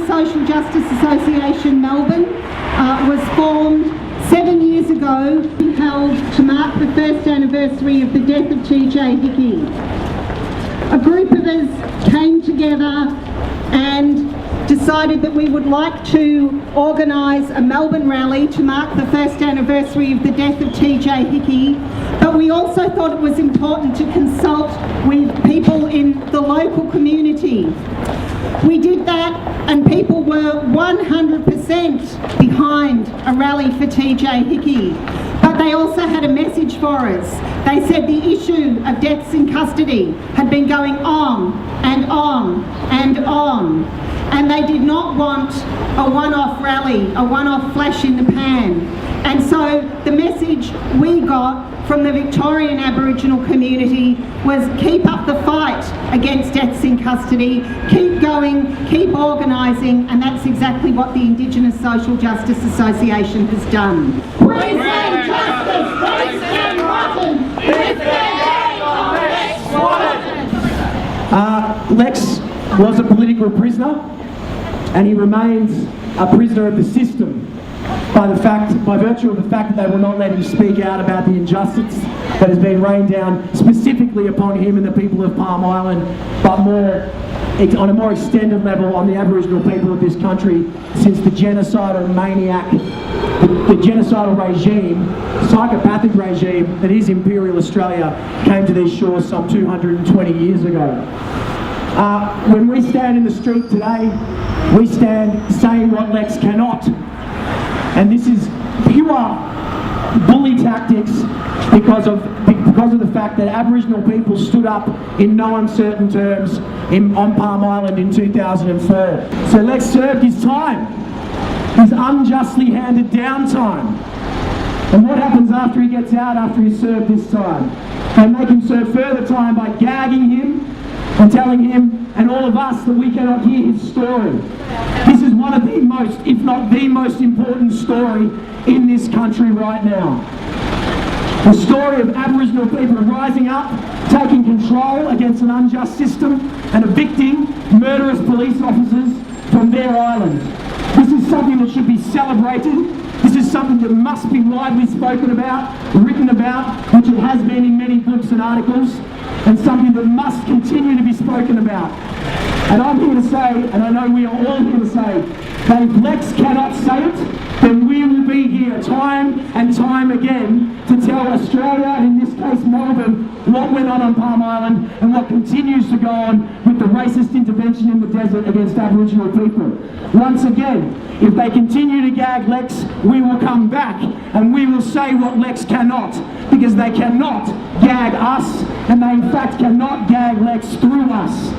Social Justice Association Melbourne was formed 7 years ago, held to mark the first anniversary of the death of TJ Hickey. A group of us came together and decided that we would like to organise a Melbourne rally to mark the first anniversary of the death of TJ Hickey, but we also thought it was important to consult with people in the local community. We did that and people were 100% behind a rally for TJ Hickey, but they also had a message for us. They said the issue of deaths in custody had been going on and on and on, and they did not want a one-off rally, a one-off flash in the pan. And so the message we got from the Victorian Aboriginal community was keep up the fight against deaths in custody, keep going, keep organising, and that's exactly what the Indigenous Social Justice Association has done. Queensland Justice, Lex Wotton, Lex was a political prisoner, and he remains a prisoner of the system by virtue of the fact that they will not let him speak out about the injustice that has been rained down specifically upon him and the people of Palm Island, but on a more extended level on the Aboriginal people of this country since the genocidal maniac, the genocidal regime, psychopathic regime that is Imperial Australia came to these shores some 220 years ago. When we stand in the street today, we stand saying what Lex cannot. And this is pure bully tactics because of the fact that Aboriginal people stood up in no uncertain terms on Palm Island in 2004. So Lex served his time, his unjustly handed down time. And what happens after he gets out, after he's served this time? They make him serve further time by gagging him and telling him and all of us that we cannot hear his story. This is one of the most, if not the most important story in this country right now. The story of Aboriginal people rising up, taking control against an unjust system and evicting murderous police officers from their island. This is something that should be celebrated. This is something that must be widely spoken about, written about, which it has been in many books and articles, and something that must continue to be spoken about. And I'm here to say, and I know we are all here to say, that if Lex cannot say it, then we will be here time and time again to tell Australia, and in this case Melbourne, what went on Palm Island and what continues to go on with the racist intervention in the desert against Aboriginal people. Once again, if they continue to gag Lex, we will come back and we will say what Lex cannot, because they cannot gag us, and they in fact cannot gag Lex through us.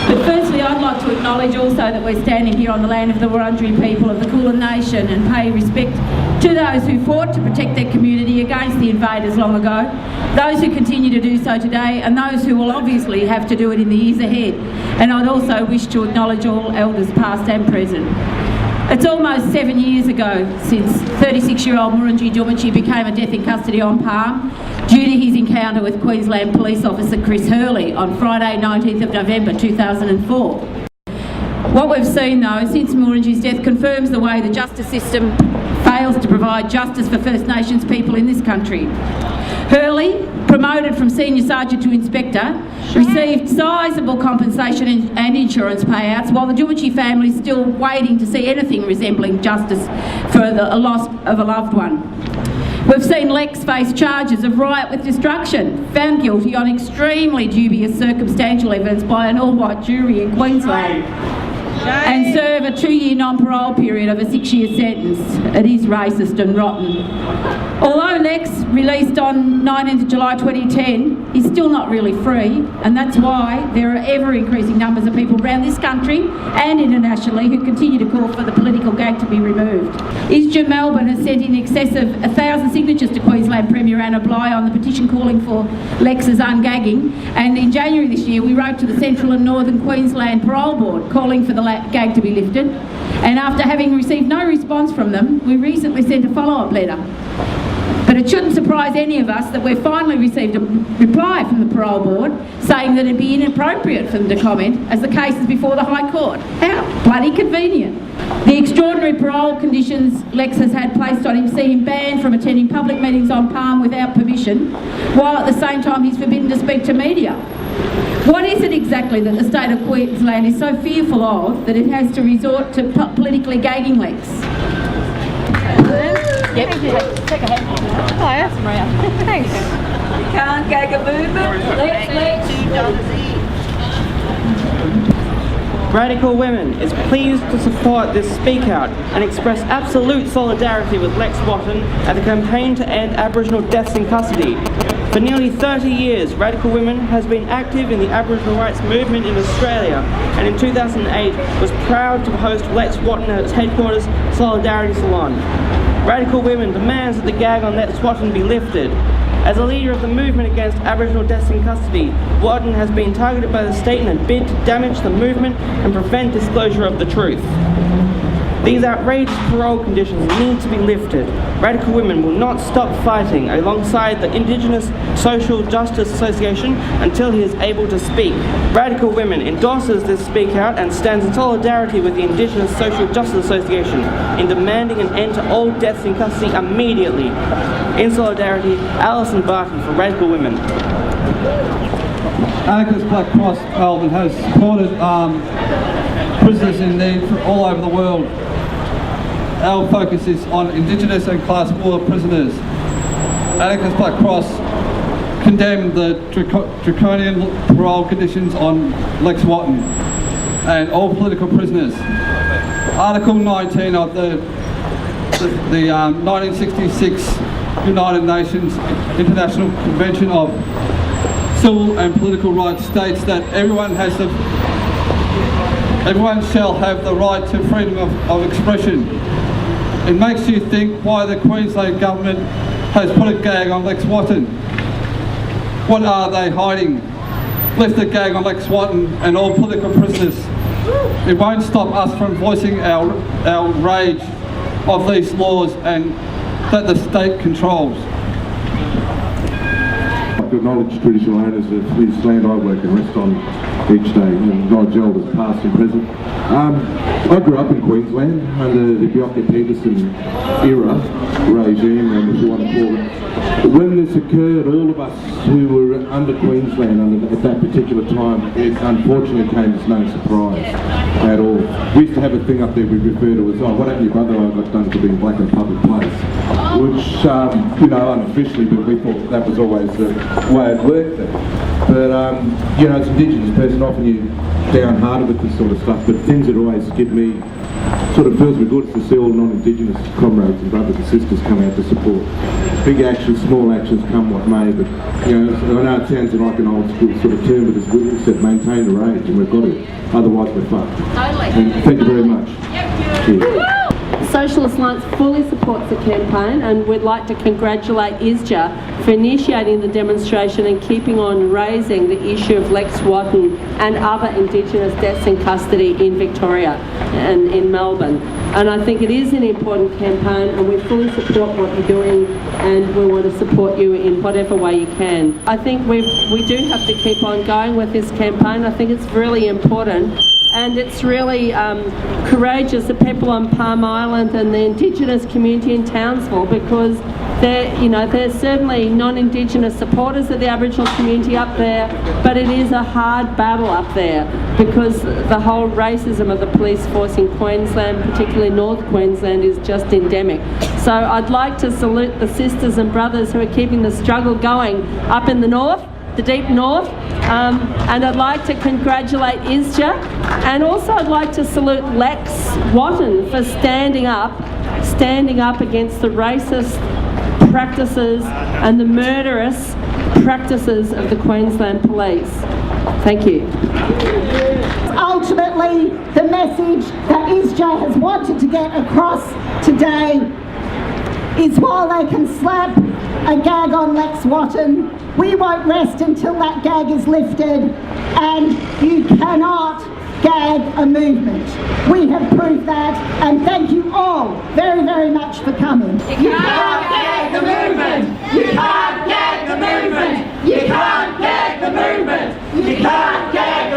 But firstly, I'd like to acknowledge also that we're standing here on the land of the Wurundjeri people of the Kulin Nation and pay respect to those who fought to protect their community against the invaders long ago, those who continue to do so today, and those who will obviously have to do it in the years ahead. And I'd also wish to acknowledge all elders past and present. It's almost 7 years ago since 36-year-old Murungi Dumachi became a death in custody on Palm due to his encounter with Queensland Police Officer Chris Hurley on Friday 19th of November 2004. What we've seen though since Murungi's death confirms the way the justice system fails to provide justice for First Nations people in this country. Hurley, promoted from senior sergeant to inspector, received sizable compensation and insurance payouts, while the Dumachi family is still waiting to see anything resembling justice for the loss of a loved one. We've seen Lex face charges of riot with destruction, found guilty on extremely dubious circumstantial evidence by an all-white jury in Queensland, and serve a 2-year non-parole period of a 6-year sentence. It is racist and rotten. Although Lex released on 19th of July 2010, he's still not really free, and that's why there are ever-increasing numbers of people around this country and internationally who continue to call for the political gag to be removed. ISJA Melbourne has sent in excess of 1,000 signatures to Queensland Premier Anna Bligh on the petition calling for Lex's ungagging, and in January this year we wrote to the Central and Northern Queensland Parole Board calling for the gag to be lifted, and after having received no response from them, we recently sent a follow-up letter. But But it shouldn't surprise any of us that we've finally received a reply from the parole board saying that it'd be inappropriate for them to comment as the case is before the High Court. How bloody convenient. The extraordinary parole conditions Lex has had placed on him see him banned from attending public meetings on Palm without permission, while at the same time he's forbidden to speak to media. What is it exactly that the state of Queensland is so fearful of that it has to resort to politically gagging Lex? Yep. Take a hand. Oh, that's Maria. Thanks. You can't gag a movement. Lex. Radical Women is pleased to support this Speakout and express absolute solidarity with Lex Wotton at the campaign to end Aboriginal deaths in custody. For nearly 30 years, Radical Women has been active in the Aboriginal rights movement in Australia, and in 2008 was proud to host Lex Wotton at its headquarters Solidarity Salon. Radical Women demands that the gag on Lex Wotton be lifted. As a leader of the movement against Aboriginal deaths in custody, Wotton has been targeted by the state in a bid to damage the movement and prevent disclosure of the truth. These outrageous parole conditions need to be lifted. Radical Women will not stop fighting alongside the Indigenous Social Justice Association until he is able to speak. Radical Women endorses this Speakout and stands in solidarity with the Indigenous Social Justice Association in demanding an end to all deaths in custody immediately. In solidarity, Alison Barton for Radical Women. Anarchist Black Cross Melbourne has supported prisoners in need all over the world. Our focus is on Indigenous and Class 4 prisoners. Anarchist Black Cross condemned the draconian parole conditions on Lex Wotton and all political prisoners. Article 19 of the 1966 United Nations International Convention of Civil and Political Rights states that everyone shall have the right to freedom of expression. It makes you think why the Queensland government has put a gag on Lex Wotton. What are they hiding? Lift the gag on Lex Wotton and all political prisoners. It won't stop us from voicing our rage of these laws and that the state controls. To acknowledge traditional owners of this land I work and rest on each day, and acknowledge elders past and present. I grew up in Queensland under the Bjelke-Petersen era regime, if you want to call it. When this occurred, all of us who were under Queensland at that particular time, it unfortunately came as no surprise at all. We used to have a thing up there we refer to as, oh, what happened to your brother? I got done for being black in a public place. Which, unofficially, but we thought that was always the way it worked there. But, as an Indigenous person, often you're downhearted with this sort of stuff, but things that always give me, sort of feels me good to see all non-Indigenous comrades and brothers and sisters come out to support. Big actions, small actions, come what may, but, I know it sounds like an old school sort of term, but as we said, maintain the rage, and we've got to, otherwise we're fucked. Totally. And thank you very much. Cheers. The Socialist Alliance fully supports the campaign, and we'd like to congratulate ISJA for initiating the demonstration and keeping on raising the issue of Lex Wotton and other Indigenous deaths in custody in Victoria and in Melbourne. And I think it is an important campaign, and we fully support what you're doing, and we want to support you in whatever way you can. I think we do have to keep on going with this campaign. I think it's really important. And it's really courageous, the people on Palm Island and the Indigenous community in Townsville, because they're certainly non-Indigenous supporters of the Aboriginal community up there, but it is a hard battle up there because the whole racism of the police force in Queensland, particularly North Queensland, is just endemic. So I'd like to salute the sisters and brothers who are keeping the struggle going up in the north, the deep north, and I'd like to congratulate ISJA, and also I'd like to salute Lex Wotton for standing up against the racist practices and the murderous practices of the Queensland police. Thank you. Ultimately, the message that ISJA has wanted to get across today is while they can slap a gag on Lex Wotton, we won't rest until that gag is lifted, and you cannot gag a movement. We have proved that, and thank you all very, very much for coming. You can't gag the movement! You can't gag the movement! You can't gag the movement! You can't gag